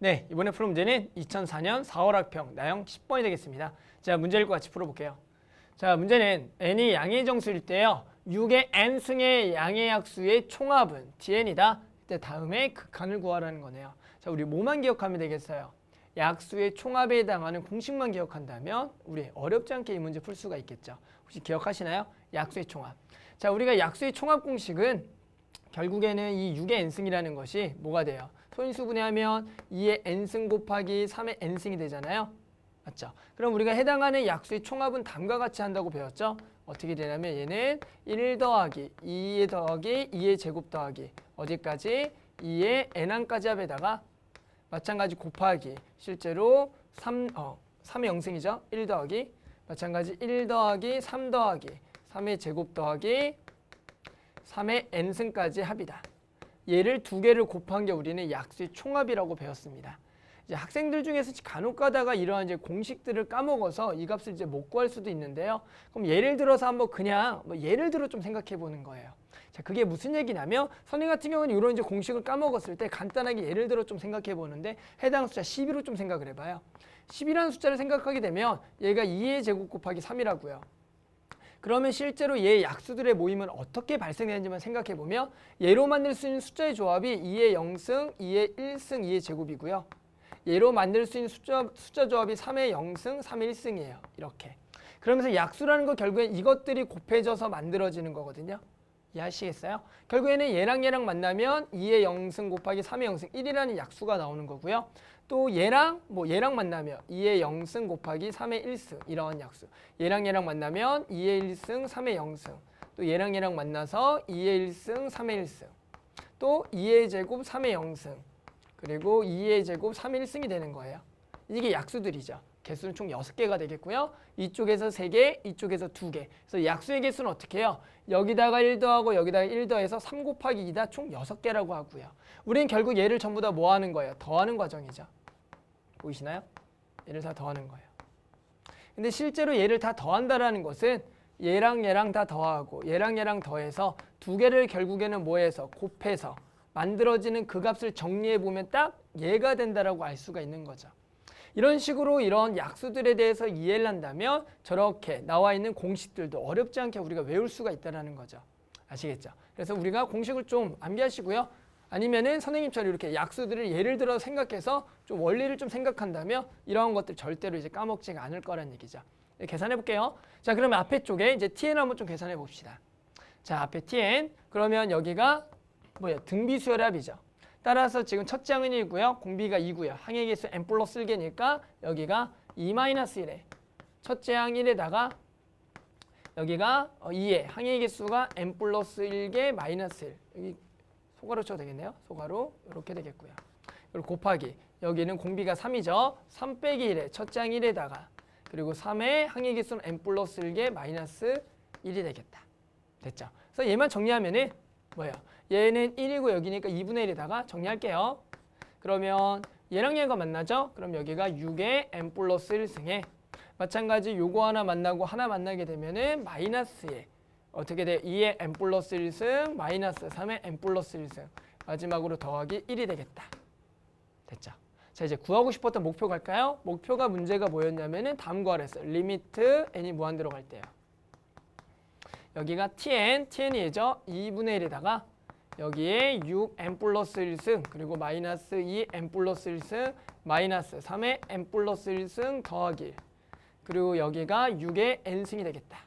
네, 이번에 풀 문제는 2004년 4월 학평 나형 10번이 되겠습니다. 자, 문제 읽고 같이 풀어볼게요. 자, 문제는 n이 양의 정수일 때요. 6의 n승의 양의 약수의 총합은 dn이다. 이때 다음에 극한을 구하라는 거네요. 자, 우리 뭐만 기억하면 되겠어요? 약수의 총합에 해당하는 공식만 기억한다면 우리 어렵지 않게 이 문제 풀 수가 있겠죠. 혹시 기억하시나요? 약수의 총합. 자, 우리가 약수의 총합 공식은 결국에는 이 6의 n승이라는 것이 뭐가 돼요? 소인수 분해하면 2의 n승 곱하기 3의 n승이 되잖아요. 맞죠? 그럼 우리가 해당하는 약수의 총합은 다음과 같이 한다고 배웠죠? 어떻게 되냐면 얘는 1 더하기 2의 더하기 2의 제곱 더하기 어디까지? 2의 n항까지 합에다가 마찬가지 곱하기 실제로 3의 영승이죠. 1 더하기 마찬가지 1 더하기 3 더하기 3의 제곱 더하기 3의 n승까지 합이다. 얘를 두 개를 곱한 게 우리는 약수의 총합이라고 배웠습니다. 이제 학생들 중에서 간혹 가다가 이러한 이제 공식들을 까먹어서 이 값을 이제 못 구할 수도 있는데요. 그럼 예를 들어서 한번 그냥 예를 들어 좀 생각해 보는 거예요. 자, 그게 무슨 얘기냐면 선생님 같은 경우는 이런 이제 공식을 까먹었을 때 간단하게 예를 들어 좀 생각해 보는데 해당 숫자 12로 좀 생각을 해봐요. 10이라는 숫자를 생각하게 되면 얘가 2의 제곱 곱하기 3이라고요. 그러면 실제로 얘 약수들의 모임은 어떻게 발생되는지만 생각해 보면 얘로 만들 수 있는 숫자의 조합이 2의 0승, 2의 1승, 2의 제곱이고요. 얘로 만들 수 있는 숫자 조합이 3의 0승, 3의 1승이에요. 이렇게. 그러면서 약수라는 거 결국엔 이것들이 곱해져서 만들어지는 거거든요. 이해하시겠어요? 결국에는 얘랑 만나면 2의 0승 곱하기 3의 0승 1이라는 약수가 나오는 거고요. 또 얘랑 만나면 2의 0승 곱하기 3의 1승 이러한 약수. 얘랑 만나면 2의 1승 3의 0승. 또 얘랑 만나서 2의 1승 3의 1승. 또 2의 제곱 3의 0승. 그리고 2의 제곱 3의 1승이 되는 거예요. 이게 약수들이죠. 개수는 총 6개가 되겠고요. 이쪽에서 3개, 이쪽에서 2개. 그래서 약수의 개수는 어떻게 해요? 여기다가 1 더하고 여기다가 1 더해서 3 곱하기 2다 총 6개라고 하고요. 우리는 결국 얘를 전부 다 뭐 하는 거예요? 더하는 과정이죠. 보이시나요? 얘를 다 더하는 거예요. 근데 실제로 얘를 다 더한다라는 것은 얘랑 다 더하고 얘랑 더해서 두 개를 결국에는 뭐해서 곱해서 만들어지는 그 값을 정리해 보면 딱 얘가 된다라고 알 수가 있는 거죠. 이런 식으로 이런 약수들에 대해서 이해를 한다면 저렇게 나와 있는 공식들도 어렵지 않게 우리가 외울 수가 있다는 거죠. 아시겠죠? 그래서 우리가 공식을 좀 암기하시고요. 아니면은 선생님처럼 이렇게 약수들을 예를 들어 생각해서 좀 원리를 좀 생각한다면 이러한 것들 절대로 이제 까먹지가 않을 거란 얘기죠. 계산해 볼게요. 자, 그러면 앞에 쪽에 이제 tn 한번 좀 계산해 봅시다. 자, 앞에 tn 그러면 여기가 뭐예요? 등비수열의 합이죠. 따라서 지금 첫째 항은 1이고요. 공비가 2고요. 항의 개수 n 플러스 1개니까 여기가 2-1에 첫째 항 1에다가 여기가 2에 항의 개수가 n 플러스 1개 마이너스 1. 여기 소괄호 쳐도 되겠네요. 소괄호 이렇게 되겠고요. 그리고 곱하기 여기는 공비가 3이죠. 3 빼기 1에 첫째 항 1에다가 그리고 3의 항의 개수는 n 플러스 1개 마이너스 1이 되겠다. 됐죠? 그래서 얘만 정리하면은 뭐예요? 얘는 1이고 여기니까 2분의 1에다가 정리할게요. 그러면 얘랑 얘가 만나죠? 그럼 여기가 6의 n 플러스 1승에 마찬가지 요거 하나 만나고 하나 만나게 되면은 마이너스에 어떻게 돼? 2의 n 플러스 1승 마이너스 3의 n 플러스 1승 마지막으로 더하기 1이 되겠다. 됐죠? 자, 이제 구하고 싶었던 목표 갈까요? 목표가 문제가 뭐였냐면은 다음과 같았어요. 리미트 n이 무한 들어갈 때요. 여기가 tn이 예죠? 2분의 1에다가 여기에 6n 플러스 1승 그리고 마이너스 2n 플러스 1승 마이너스 3의 n 플러스 1승 더하기 1 그리고 여기가 6의 n승이 되겠다.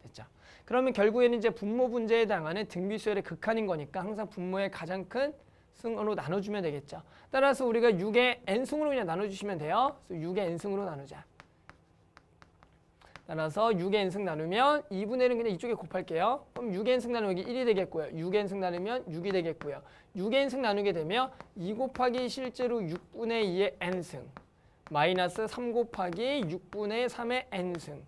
됐죠? 그러면 결국에는 이제 분모 분자에 해당하는 등비수열의 극한인 거니까 항상 분모의 가장 큰 승으로 나눠주면 되겠죠. 따라서 우리가 6의 n승으로 그냥 나눠주시면 돼요. 그래서 6의 n승으로 나누자. 따라서 6의 n승 나누면 2분의 1은 그냥 이쪽에 곱할게요. 그럼 6의 n승 나누면 여기 1이 되겠고요. 6의 n승 나누면 6이 되겠고요. 6의 n승 나누게 되면 2 곱하기 실제로 6분의 2의 n승 마이너스 3 곱하기 6분의 3의 n승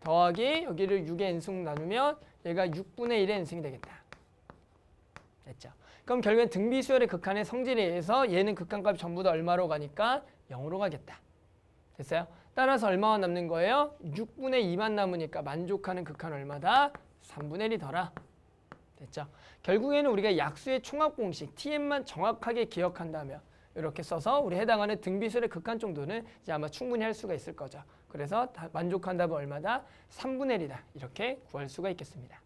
더하기 여기를 6의 n승 나누면 얘가 6분의 1의 n승이 되겠다. 됐죠? 그럼 결국엔 등비수열의 극한의 성질에 의해서 얘는 극한값이 전부 다 얼마로 가니까 0으로 가겠다. 됐어요? 따라서 얼마만 남는 거예요? 6분의 2만 남으니까 만족하는 극한 얼마다? 3분의 1이더라. 됐죠? 결국에는 우리가 약수의 총합 공식 tn만 정확하게 기억한다면 이렇게 써서 우리 해당하는 등비술의 극한 정도는 이제 아마 충분히 할 수가 있을 거죠. 그래서 만족한 답은 얼마다? 3분의 1이다. 이렇게 구할 수가 있겠습니다.